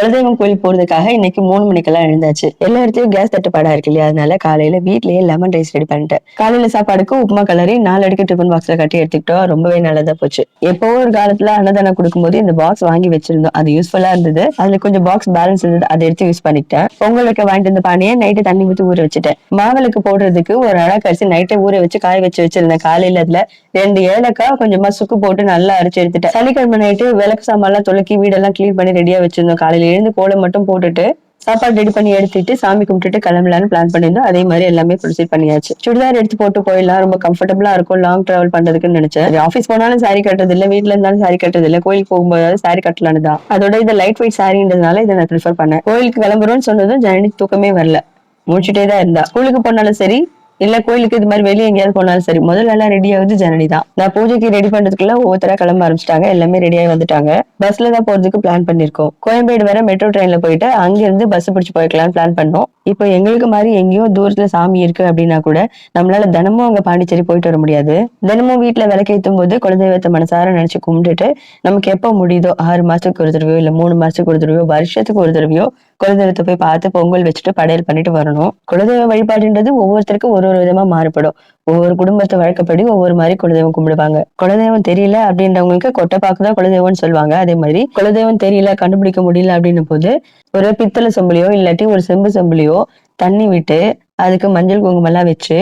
குலதெய்வம் கோயில் போறதுக்காக இன்னைக்கு 3 மணிக்கெல்லாம் எழுந்தாச்சு. எல்லா இடத்துலயும் கேஸ் தட்டுப்பாடா இருக்கு இல்லையா? அதனால காலையில வீட்லயே லெமன் ரைஸ் ரெடி பண்ணிட்டேன். காலையில சாப்பாடுக்கு உப்புமா கலரி 4 அடுக்கு டிஃபன் பாக்ஸ்ல கட்டி எடுத்துக்கிட்டோம். ரொம்பவே நல்லதா போச்சு. எப்பவோ ஒரு காலத்துல அன்னதானம் கொடுக்கும்போது இந்த பாக்ஸ் வாங்கி வச்சிருந்தோம். அது யூஸ்ஃபுல்லா இருந்தது. அதுல கொஞ்சம் பாக்ஸ் பேலன்ஸ் இருந்தது. அதை எடுத்து யூஸ் பண்ணிக்கிட்டேன். பொங்கல் வைக்க வாங்கிட்டு இருந்த பானையை நைட்டு தண்ணி ஊத்தி ஊற வச்சுட்டேன். மாவிளக்கு போடுறதுக்கு ஒரு அரைக்கரிசி நைட்டே ஊற வச்சு காய வச்சு வச்சிருந்தேன். காலையில அதுல 2 ஏலக்காய் கொஞ்சமா சுக்கு போட்டு நல்லா அரைச்சு எடுத்துட்டேன். சனிக்கிழமை நைட்டு விளக்கு சாமான்லாம் தொலைக்கி வீடெல்லாம் கிளீன் பண்ணி ரெடியா வச்சிருந்தோம். காலையில எழுந்து கோலம் மட்டும் போட்டுட்டு சாப்பாடு ரெடி பண்ணி எடுத்துட்டு சாமி கும்பிட்டுட்டு கிளம்பலான்னு பிளான் பண்ணியிருந்தோம். அதே மாதிரி எல்லாமே ப்ரொசீட் பண்ணியாச்சு. சுடிதார் எடுத்து போட்டு போயிடலாம், ரொம்ப கம்ஃபர்டபுளா இருக்கும் லாங் டிராவல் பண்றதுக்குன்னு நினைச்சேன். ஆஃபீஸ் போனாலும் சாரி கட்டுறது இல்ல, வீட்டுல இருந்தாலும் சாரி கட்டுறது இல்ல, கோயிலுக்கு போகும்போது சாரி கட்டலான்னு தான். அதோட இந்த லைட் வெயிட் சாரின்றதுனால இதை நான் ப்ரிஃபர் பண்ணேன். கோயிலுக்கு கிளம்புறோம்னு சொன்னதும் ஜனனி தூக்கமே வரல, முடிச்சுட்டே தான் இருந்தா. ஸ்கூலுக்கு போனாலும் சரி இல்ல கோயிலுக்கு இது மாதிரி வெளியே எங்கேயாவது போனாலும் சரி முதல்ல எல்லாம் ரெடி ஆகுது ஜனனி தான். நான் பூஜைக்கு ரெடி பண்றதுக்குள்ள ஒவ்வொருத்தரா கிளம்ப ஆரம்பிச்சிட்டாங்க. எல்லாமே ரெடியாகி வந்துட்டாங்க. பஸ்ல தான் போறதுக்கு பிளான் பண்ணிருக்கோம். கோயம்பேடு வர மெட்ரோ ட்ரெயின்ல போயிட்டு அங்க இருந்து பஸ் பிடிச்சு போய்க்கலாம்னு பிளான் பண்ணோம். இப்போ எங்களுக்கு மாதிரி எங்கேயோ தூரத்துல சாமி இருக்கு அப்படின்னா கூட நம்மளால தினமும் அங்க பாண்டிச்சேரி போயிட்டு வர முடியாது. தினமும் வீட்டுல விளக்கேற்றும் போது குலதெய்வத்தை மனசார நினைச்சு கும்பிட்டுட்டு நமக்கு எப்ப முடியுதோ 6 மாசத்துக்கு ஒரு தடவையோ இல்ல 3 மாசத்துக்கு ஒரு தடவையோ வருஷத்துக்கு ஒரு தடவையோ குலதெய்வத்தை போய் பார்த்து பொங்கல் வச்சுட்டு படையல் பண்ணிட்டு வரணும். குலதெய்வ வழிபாடுன்றது ஒவ்வொருத்தருக்கும் ஒரு விதமா மாறுபடும். ஒவ்வொரு குடும்பத்து வழக்கப்படி ஒவ்வொரு மாதிரி குலதெய்வம் கும்பிடுவாங்க. குலதெய்வம் தெரியல அப்படின்றவங்களுக்கு கொட்டைப்பாக்குதான் குலதெய்வம்னு சொல்லுவாங்க. அதே மாதிரி குலதெய்வம் தெரியல கண்டுபிடிக்க முடியல அப்படின்னும் போது ஒரு பித்தளை செம்புலையோ இல்லாட்டி ஒரு செம்பு செம்புலையோ தண்ணி விட்டு அதுக்கு மஞ்சள் குங்குமம் எல்லாம் வச்சு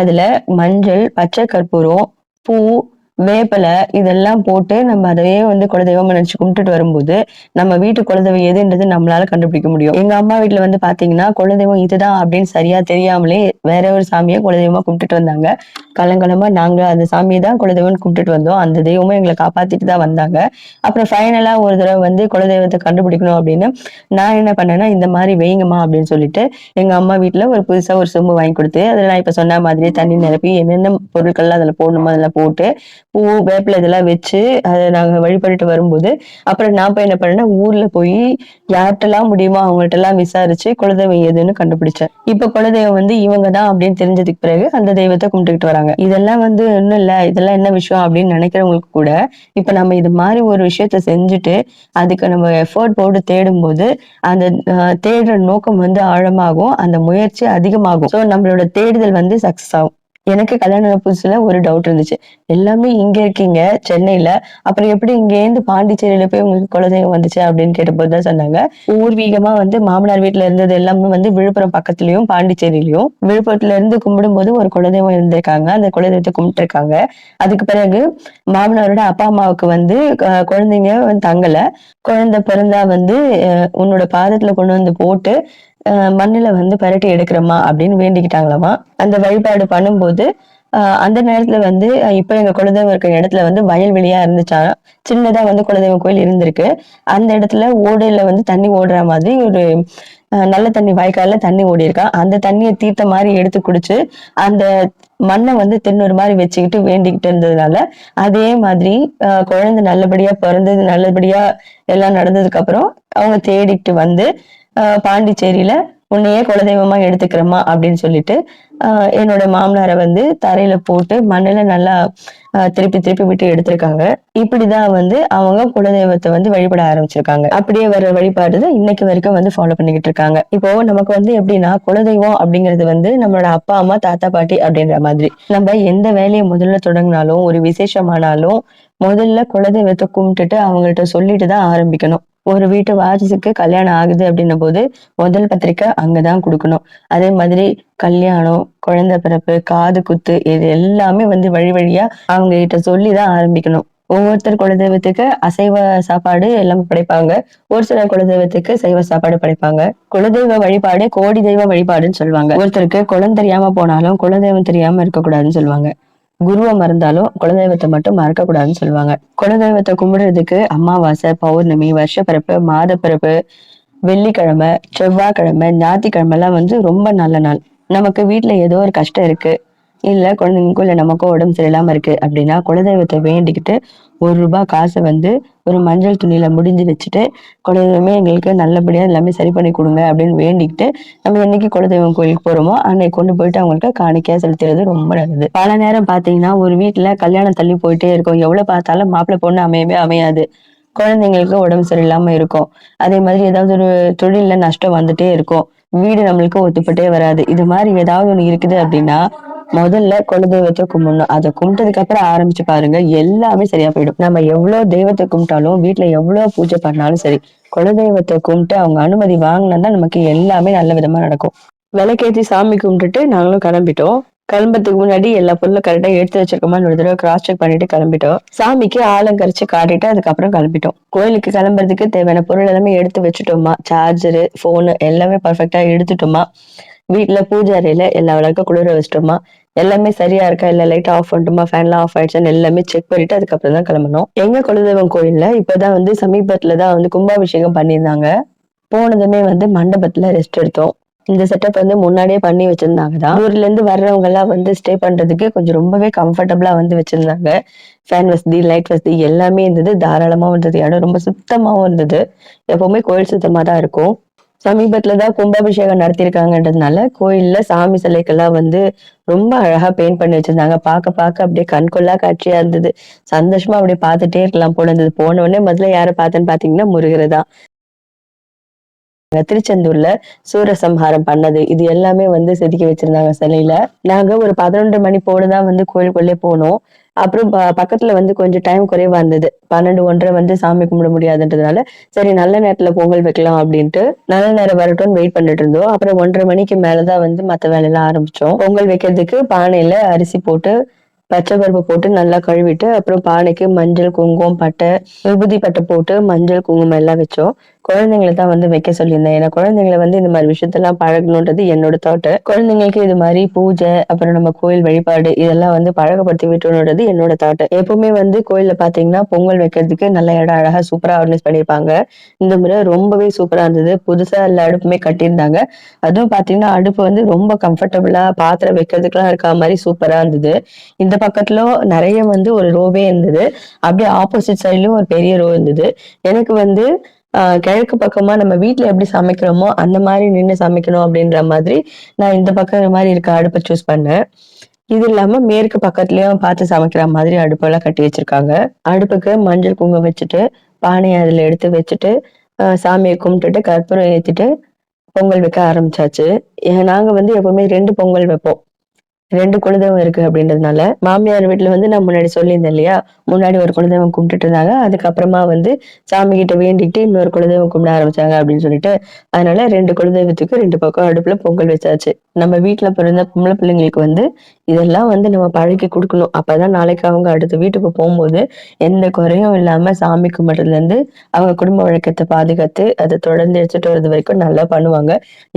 அதுல மஞ்சள், பச்சை கற்பூரம், பூ, வேப்பிலை இதெல்லாம் போட்டு நம்ம அதையே குலதெய்வம் நினைச்சு கும்பிட்டுட்டு வரும்போது நம்ம வீட்டு குலதெய்வம் எதுன்றது நம்மளால கண்டுபிடிக்க முடியும். எங்க அம்மா வீட்டுல பாத்தீங்கன்னா குலதெய்வம் இதுதான் அப்படின்னு சரியா தெரியாமலே வேற ஒரு சாமியை குலதெய்வமா கும்பிட்டுட்டு வந்தாங்க. காலங்காலமா நாங்க அந்த சாமியை தான் குலதெய்வம்னு கும்பிட்டுட்டு வந்தோம். அந்த தெய்வமும் எங்களை காப்பாத்திட்டு தான் வந்தாங்க. அப்புறம் ஃபைனலா ஒரு தடவை குலதெய்வத்தை கண்டுபிடிக்கணும் அப்படின்னு நான் என்ன பண்ணேன்னா இந்த மாதிரி வைங்கம்மா அப்படின்னு சொல்லிட்டு எங்க அம்மா வீட்டுல ஒரு புதுசா ஒரு சொம்பு வாங்கி கொடுத்து அதுல நான் இப்ப சொன்ன மாதிரியே தண்ணி நிரப்பி என்னென்ன பொருட்கள்லாம் அதுல போடணுமோ அதெல்லாம் போட்டு பூ, வேப்பிலை இதெல்லாம் வச்சு அதை நாங்க வழிபட்டுட்டு வரும்போது அப்புறம் நான் போய் என்ன பண்ணேன்னா ஊர்ல போய் யார்கிட்டலாம் முடியுமோ அவங்கள்ட்ட எல்லாம் விசாரிச்சு குலதெய்வம் எதுன்னு கண்டுபிடிச்சேன். இப்ப குலதெய்வம் இவங்க தான் அப்படின்னு தெரிஞ்சதுக்கு பிறகு அந்த தெய்வத்தை கும்பிட்டுக்கிட்டு வராங்க. இதெல்லாம் ஒண்ணும் இல்ல, இதெல்லாம் என்ன விஷயம் அப்படின்னு நினைக்கிறவங்களுக்கு கூட இப்ப நம்ம இது மாதிரி ஒரு விஷயத்த செஞ்சுட்டு அதுக்கு நம்ம எஃபோர்ட் போட்டு தேடும் போது அந்த தேடுற நோக்கம் ஆழமாகும், அந்த முயற்சி அதிகமாகும். சோ நம்மளோட தேடுதல் சக்சஸ் ஆகும். எனக்கு கல்யாணம் புதுசுல ஒரு டவுட் இருந்துச்சு. எல்லாமே இங்க இருக்கீங்க சென்னையில, அப்புறம் எப்படி இங்க இருந்து பாண்டிச்சேரியில போய் உங்களுக்கு குலதெய்வம் வந்துச்சு அப்படின்னு கேட்டபோதுதான் சொன்னாங்க. பூர்வீகமா மாமனார் வீட்டுல இருந்தது எல்லாமே விழுப்புரம் பக்கத்துலயும் பாண்டிச்சேரியிலயும் விழுப்புரத்துல இருந்து கும்பிடும்போது ஒரு குலதெய்வம் இருந்திருக்காங்க. அந்த குலதெய்வத்தை கும்பிட்டு இருக்காங்க. அதுக்கு பிறகு மாமனாரோட அப்பா அம்மாவுக்கு குழந்தைங்க தங்கல. குழந்தை பிறந்தா உன்னோட பாதத்துல கொண்டு போட்டு மண்ணுல பிரட்டி எடுக்கிறோமா அப்படின்னு வேண்டிக்கிட்டாங்களாமா. அந்த வழிபாடு பண்ணும்போது அந்த நேரத்துல இப்ப எங்க குலதெய்வம் இருக்கிற இடத்துல வயல்வெளியா இருந்துச்சா, சின்னதா குலதெய்வம் கோயில் இருந்திருக்கு. அந்த இடத்துல ஓடையில தண்ணி ஓடுற மாதிரி ஒரு நல்ல தண்ணி வாய்க்கால்ல தண்ணி ஓடி இருக்கா. அந்த தண்ணியை தீர்த்த மாதிரி எடுத்து குடிச்சு அந்த மண்ணை திருநூறு மாதிரி வச்சுக்கிட்டு வேண்டிக்கிட்டு இருந்ததுனால அதே மாதிரி குழந்தை நல்லபடியா பிறந்தது, நல்லபடியா எல்லாம் நடந்ததுக்கு அப்புறம் அவங்க தேடிட்டு பாண்டிச்சேரியில உன்னையே குலதெய்வமா எடுத்துக்கிறோமா அப்படின்னு சொல்லிட்டு என்னோட மாமனாரை தரையில போட்டு மண்ணுல நல்லா திருப்பி திருப்பி விட்டு எடுத்திருக்காங்க. இப்படிதான் அவங்க குலதெய்வத்தை வழிபட ஆரம்பிச்சிருக்காங்க. அப்படியே வர வழிபாடு இன்னைக்கு வரைக்கும் ஃபாலோ பண்ணிக்கிட்டு இருக்காங்க. இப்போ நமக்கு எப்படின்னா குலதெய்வம் அப்படிங்கிறது நம்மளோட அப்பா அம்மா தாத்தா பாட்டி அப்படின்ற மாதிரி நம்ம எந்த வேலையை முதல்ல தொடங்கினாலும் ஒரு விசேஷமானாலும் முதல்ல குலதெய்வத்தை கும்பிட்டுட்டு அவங்கள்ட்ட சொல்லிட்டு தான் ஆரம்பிக்கணும். ஒரு வீட்டு வாரிசுக்கு கல்யாணம் ஆகுது அப்படின்னும் போது முதல் பத்திரிக்கை அங்கதான் கொடுக்கணும். அதே மாதிரி கல்யாணம், குழந்தை பிறப்பு, காது குத்து இது எல்லாமே வழி வழியா அவங்க கிட்ட சொல்லிதான் ஆரம்பிக்கணும். ஒவ்வொருத்தர் குலதெய்வத்துக்கு அசைவ சாப்பாடு எல்லாமே படைப்பாங்க. ஒரு சில குலதெய்வத்துக்கு சைவ சாப்பாடு படைப்பாங்க. குலதெய்வ வழிபாடு கோடி தெய்வ வழிபாடுன்னு சொல்லுவாங்க. ஒருத்தருக்கு குலம் தெரியாம போனாலும் குலதெய்வம் தெரியாம இருக்கக்கூடாதுன்னு சொல்லுவாங்க. குருவை மறந்தாலும் குலதெய்வத்தை மட்டும் மறக்க கூடாதுன்னு சொல்லுவாங்க. குலதெய்வத்தை கும்பிடுறதுக்கு அமாவாசை, பௌர்ணமி, வருஷப்பிறப்பு, மாதப்பிறப்பு, வெள்ளிக்கிழமை, செவ்வாய்க்கிழமை, ஞாயிற்றுக்கிழமை எல்லாம் ரொம்ப நல்ல நாள். நமக்கு வீட்டுல ஏதோ ஒரு கஷ்டம் இருக்கு, இல்ல குழந்தைங்களுக்கும் இல்ல நமக்கும் உடம்பு சரியில்லாம இருக்கு அப்படின்னா குலதெய்வத்தை வேண்டிக்கிட்டு ₹1 காசை ஒரு மஞ்சள் துணியில முடிஞ்சு வச்சுட்டு குலதெய்வமே எங்களுக்கு நல்லபடியா எல்லாமே சரி பண்ணி கொடுங்க அப்படின்னு வேண்டிக்கிட்டு நம்ம என்னைக்கு குலதெய்வம் கோயிலுக்கு போறோமோ அன்னைக்கு கொண்டு போயிட்டு அவங்களுக்கு காணிக்கையா செலுத்துறது ரொம்ப நல்லது. பல நேரம் பாத்தீங்கன்னா ஒரு வீட்டுல கல்யாணம் தள்ளி போயிட்டே இருக்கும். எவ்வளவு பார்த்தாலும் மாப்பிள்ளை பொண்ணு அமையவே அமையாது. குழந்தைங்களுக்கு உடம்பு சரியில்லாம இருக்கும். அதே மாதிரி ஏதாவது ஒரு தொழில்ல நஷ்டம் வந்துட்டே இருக்கும். வீடு நம்மளுக்கு ஒத்துப்பட்டே வராது. இது மாதிரி ஏதாவது ஒண்ணு இருக்குது அப்படின்னா, முதல்ல குலதெய்வத்த கும்பிடணும். அத கும்பிட்டதுக்கு அப்புறம் ஆரம்பிச்சு பாருங்க. எல்லாமே சரியா போயிடும். நம்ம எவ்வளவு தெய்வத்த கும்பிட்டாலும், வீட்ல எவ்வளவு பூஜை பண்ணாலும் சரி, குலதெய்வத்த கும்பிட்டு அவங்க அனுமதி வாங்கினா தான் நமக்கு எல்லாமே நல்ல விதமா நடக்கும். விளக்கேத்தி சாமி கும்பிட்டுட்டு நாங்களும் கிளம்பிட்டோம். கிளம்புறதுக்கு முன்னாடி எல்லா பொருளும் கரெக்டா எடுத்து வச்சிருக்கோமான்னு ஒரு தடவை கிராஸ் செக் பண்ணிட்டு கிளம்பிட்டோம். சாமிக்கு ஆலங்கரிச்சு காட்டிட்டு அதுக்கப்புறம் கிளம்பிட்டோம். கோயிலுக்கு கிளம்புறதுக்கு தேவையான பொருள் எல்லாமே எடுத்து வச்சுட்டோமா, சார்ஜரு, போனு எல்லாமே பர்ஃபெக்ட்டா எடுத்துட்டோமா, வீட்ல பூஜை அறையில எல்லா விளக்கும் குளிர வச்சிட்டோமா, எல்லாமே சரியா இருக்கா, இல்ல லைட் ஆஃப் பண்ணிட்டோமா, ஃபேன்லாம் ஆஃப் ஆயிடுச்சான்னு எல்லாமே செக் பண்ணிட்டு அதுக்கப்புறம் தான் கிளம்பணும். எங்க குலதெய்வம் கோயில்ல இப்பதான் சமீபத்துல தான் கும்பாபிஷேகம் பண்ணியிருந்தாங்க. போனதுமே மண்டபத்துல ரெஸ்ட் எடுத்தோம். இந்த செட்டப் முன்னாடியே பண்ணி வச்சிருந்தாங்க தான். ஊர்ல இருந்து வர்றவங்க எல்லாம் ஸ்டே பண்றதுக்கு கொஞ்சம் ரொம்பவே கம்ஃபர்டபுளா வச்சிருந்தாங்க. ஃபேன் வசதி, லைட் வசதி எல்லாமே இருந்தது. தாராளமா இருந்தது. இடம் ரொம்ப சுத்தமாவும் இருந்தது. எப்பவுமே கோயில் சுத்தமா தான் இருக்கும். சமீபத்துல தான் கும்பாபிஷேகம் நடத்தியிருக்காங்கன்றதுனால கோயில்ல சாமி சிலைக்கெல்லாம் ரொம்ப அழகா பெயிண்ட் பண்ணி வச்சிருந்தாங்க. பார்க்க பார்க்க அப்படியே கண்கொள்ளா காட்சியா இருந்தது. சந்தோஷமா அப்படியே பார்த்துட்டே இருக்கலாம் போல இருந்தது. போன உடனே முதல்ல யார பார்த்தேன்னு பார்த்தீங்கன்னா முருகரை தான். திருச்செந்தூர்ல சூரசம்ஹாரம் பண்ணது இது எல்லாமே செதுக்கி வச்சிருந்தாங்க சிலையில. நாங்க ஒரு 11 மணி போலதான் கோயிலுக்குள்ளே போனோம். அப்புறம் பக்கத்துல கொஞ்சம் டைம் குறைவா இருந்தது. 12, 1:30 சாமி கும்பிட முடியாதுன்றதுனால சரி நல்ல நேரத்துல பொங்கல் வைக்கலாம் அப்படின்ட்டு நல்ல நேரம் வரட்டும்னு வெயிட் பண்ணிட்டு இருந்தோம். அப்புறம் 1:30 மணிக்கு மேலதான் மத்த வேலையெல்லாம் ஆரம்பிச்சோம். பொங்கல் வைக்கிறதுக்கு பானையில அரிசி போட்டு பச்சை பருப்பு போட்டு நல்லா கழுவிட்டு அப்புறம் பானைக்கு மஞ்சள், குங்குமம், பட்டை, விபூதி பட்டை போட்டு மஞ்சள், குங்குமம் எல்லாம் வச்சோம். குழந்தைங்களை தான் வைக்க சொல்லியிருந்தேன். ஏன்னா குழந்தைங்களை இந்த மாதிரி விஷயத்தெல்லாம் பழகணுன்றது என்னோட தாட். குழந்தைங்களுக்கு இது மாதிரி பூஜை, அப்புறம் நம்ம கோயில் வழிபாடு இதெல்லாம் பழக்கப்படுத்தி விட்டணுன்றது என்னோட தாட். எப்பவுமே கோயில்ல பாத்தீங்கன்னா பொங்கல் வைக்கிறதுக்கு நல்ல இடம் அழகா சூப்பரா ஆர்கனைஸ் பண்ணியிருப்பாங்க. இந்த முறை ரொம்பவே சூப்பரா இருந்தது. புதுசா எல்லா அடுப்புமே கட்டியிருந்தாங்க. அதுவும் பாத்தீங்கன்னா அடுப்பு ரொம்ப கம்ஃபர்டபுளா பாத்திரம் வைக்கிறதுக்கெல்லாம் இருக்கா மாதிரி சூப்பரா இருந்தது. இந்த பக்கத்துல நிறைய ஒரு ரோவே இருந்தது. அப்படியே ஆப்போசிட் சைட்லயும் ஒரு பெரிய ரோ இருந்தது. எனக்கு கிழக்கு பக்கமா நம்ம வீட்ல எப்படி சமைக்கிறோமோ அந்த மாதிரி நின்னு சமைக்கணும் அப்படின்ற மாதிரி நான் இந்த பக்கம் மாதிரி இருக்க அடுப்பை சூஸ் பண்ணேன். இது இல்லாம மேற்கு பக்கத்துலயும் பார்த்து சமைக்கிற மாதிரி அடுப்பெல்லாம் கட்டி வச்சிருக்காங்க. அடுப்புக்கு மஞ்சள், குங்குமம் வச்சுட்டு பானையை அதுல எடுத்து வச்சுட்டு சாமியை கும்பிட்டுட்டு கற்பூரம் ஏத்திட்டு பொங்கல் வைக்க ஆரம்பிச்சாச்சு. நாங்க எப்பவுமே 2 பொங்கல் வைப்போம். 2 குலதெய்வம் இருக்கு அப்படின்றதுனால, மாமியார் வீட்ல நான் முன்னாடி சொல்லியிருந்தேன் இல்லையா? முன்னாடி ஒரு குலதெய்வம் கும்பிட்டுட்டு இருந்தாங்க. அதுக்கப்புறமா சாமி கிட்ட வேண்டிக்கிட்டு இன்னொரு குலதெய்வம் கும்பிட ஆரம்பிச்சாங்க அப்படின்னு சொல்லிட்டு, அதனால 2 குலதெய்வத்துக்கு 2 பக்கம் அடுப்புல பொங்கல் வச்சாச்சு. நம்ம வீட்ல பிறந்த பொம்பளை பிள்ளைங்களுக்கு இதெல்லாம் நம்ம பழக்கி குடுக்கணும். அப்பதான் நாளைக்கு அவங்க அடுத்த வீட்டுக்கு போம்போது, எந்த குறையும் இல்லாம சாமி கும்பிடுறதுலருந்து அவங்க குடும்ப வழக்கத்த பாதுகாத்து, அத தொடர்ந்து எடுத்துட்டு வர்றது வரைக்கும் நல்லா பண்ணுவாங்க.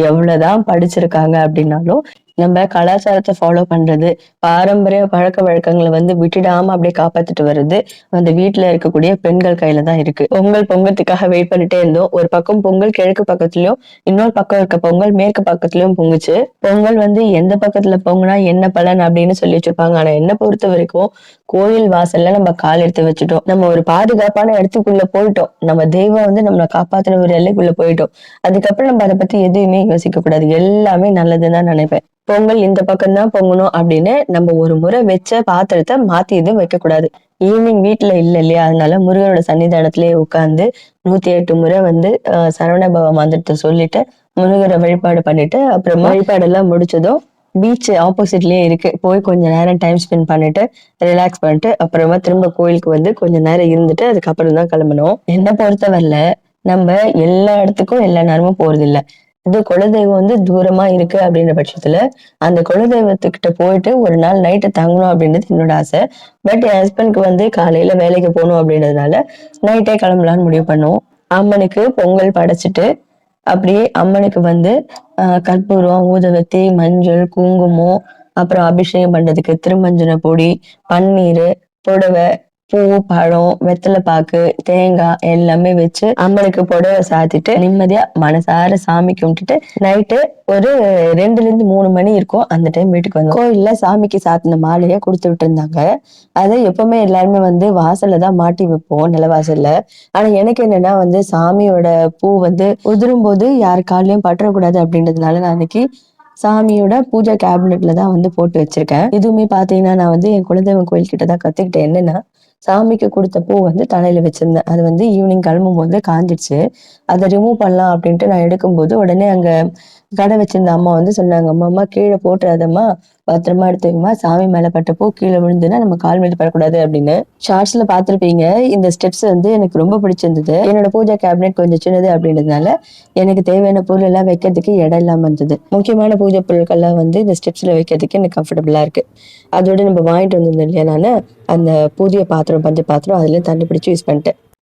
எவ்வளவுதான் படிச்சிருக்காங்க அப்படின்னாலும், நம்ம கலாச்சாரத்தை ஃபாலோ பண்றது, பாரம்பரிய பழக்கவழக்கங்கள விட்டுடாம அப்படியே காப்பாத்திட்டு வர்றது, அந்த வீட்ல இருக்கக்கூடிய பெண்கள் கையில தான் இருக்கு. பொங்கல் பொங்கறதுக்காக வெயிட் பண்ணிட்டே இருந்தோம். ஒரு பக்கம் பொங்கல் கிழக்கு பக்கத்துலயும், இன்னொரு பக்கம் இருக்க பொங்கல் மேற்கு பக்கத்துலயும் பொங்குச்சு. பொங்கல் எந்த பக்கத்துல பொங்குனா என்ன பலன் அப்படின்னு சொல்லி வச்சிருப்பாங்க. ஆனா என்ன பொறுத்த வரைக்கும் கோயில் வாசல்ல நம்ம கால் எடுத்து வச்சுட்டோம். நம்ம ஒரு பாதுகாப்பான இடத்துக்குள்ள போயிட்டோம். நம்ம தெய்வம் நம்மளை காப்பாத்துற ஒரு எல்லைக்குள்ள போயிட்டோம். அதுக்கப்புறம் நம்ம அதை பத்தி எதுவுமே யோசிக்க கூடாது. எல்லாமே நல்லதுன்னு தான் நினைப்பேன். பொங்கல் இந்த பக்கம் தான் பொங்கணும் அப்படின்னு நம்ம ஒரு முறை வச்ச பாத்திரத்தை மாத்தி எதுவும் வைக்க கூடாது. ஈவினிங் வீட்டுல இல்ல இல்லையா, அதனால முருகனோட சன்னிதானத்திலேயே உட்கார்ந்து 108 முறை சரவண பவ மந்திரத்தை சொல்லிட்டு முருகரை வழிபாடு பண்ணிட்டு அப்புறமா வழிபாடெல்லாம் முடிச்சதும் பீச் ஆப்போசிட்லயே இருக்கு. போய் கொஞ்ச நேரம் டைம் ஸ்பெண்ட் பண்ணிட்டு ரிலாக்ஸ் பண்ணிட்டு அப்புறமா திரும்ப கோயிலுக்கு கொஞ்ச நேரம் இருந்துட்டு அதுக்கப்புறம் தான் கிளம்பணும். என்ன பொறுத்தவரையில நம்ம எல்லா இடத்துக்கும் எல்லா நேரமும் போறது இல்ல. இது குலதெய்வம் தூரமா இருக்கு அப்படின்ற பட்சத்துல அந்த குலதெய்வத்துக்கிட்ட போயிட்டு ஒரு நாள் நைட்டு தங்கணும் அப்படின்றது என்னோட ஆசை. பட் என் ஹஸ்பண்ட்க்கு காலையில வேலைக்கு போகணும் அப்படின்றதுனால நைட்டே கிளம்பலான்னு முடிவு பண்ணுவோம். அம்மனுக்கு பொங்கல் படைச்சிட்டு அப்படியே அம்மனுக்கு கற்பூரம், ஊதுவத்தி, மஞ்சள், குங்குமம், அப்புறம் அபிஷேகம் பண்றதுக்கு திருமஞ்சன பொடி, பன்னீர், புடவை, பூ, பழம், வெத்தலை பாக்கு, தேங்காய் எல்லாமே வச்சு அம்மனுக்கு புடவை சாத்திட்டு நிம்மதியா மனசார சாமி கும்பிட்டுட்டு நைட்டு ஒரு 2-3 மணி இருக்கும். அந்த டைம் வீட்டுக்கு வந்தோம். கோயில்ல சாமிக்கு சாத்தின மாலையை கொடுத்து விட்டு இருந்தாங்க. அதை எப்பவுமே எல்லாருமே வாசல்ல தான் மாட்டி வைப்போம், நிலவாசல்ல. ஆனா எனக்கு என்னன்னா சாமியோட பூ உதிரும் போது யாரு கால்லயும் பற்றக்கூடாது அப்படின்றதுனால நான் அன்னைக்கு சாமியோட பூஜை கேபினெட்ல தான் போட்டு வச்சிருக்கேன். இதுவுமே பாத்தீங்கன்னா நான் என் குலதெய்வம் கோயில் கிட்டதான் கத்துக்கிட்டேன். என்னன்னா சாமிக்கு கொடுத்த பூ வந்து தலையில வச்சிருந்தேன். அது வந்து ஈவினிங் கிளம்பும்போது காஞ்சிடுச்சு. அத ரிமூவ் பண்ணலாம் அப்படின்ட்டு நான் எடுக்கும்போது, உடனே அங்க கடை வச்சிருந்த அம்மா வந்து சொன்னாங்க, "அம்மா கீழ போட்டுறாதம்மா. பத்திரமா எடுத்து வைம்மா. சாமி மேல பட்ட பூ கீழ விழுந்துன்னா நம்ம கால் மீது படக்கூடாது" அப்படின்னு. ஷார்ட்ஸ்ல பார்த்திருப்பீங்க. இந்த ஸ்டெப்ஸ் வந்து எனக்கு ரொம்ப பிடிச்சிருந்தது. என்னோட பூஜை கேபினெட் கொஞ்சம் சின்னது அப்படின்றதுனால, எனக்கு தேவையான பொருள் எல்லாம் வைக்கிறதுக்கு இடம் இல்லாம இருந்தது. முக்கியமான பூஜை பொருட்கள்லாம் வந்து இந்த ஸ்டெப்ஸ்ல வைக்கிறதுக்கு எனக்கு கம்ஃபர்டபுளா இருக்கு. அதோட நம்ம வாங்கிட்டு வந்திருந்தோம் இல்லையா நானு, அந்த புதிய பாத்திரம், பஞ்ச பாத்திரம் அதுலயும் தண்ணி பிடிச்சு யூஸ் பண்ணிட்டேன்.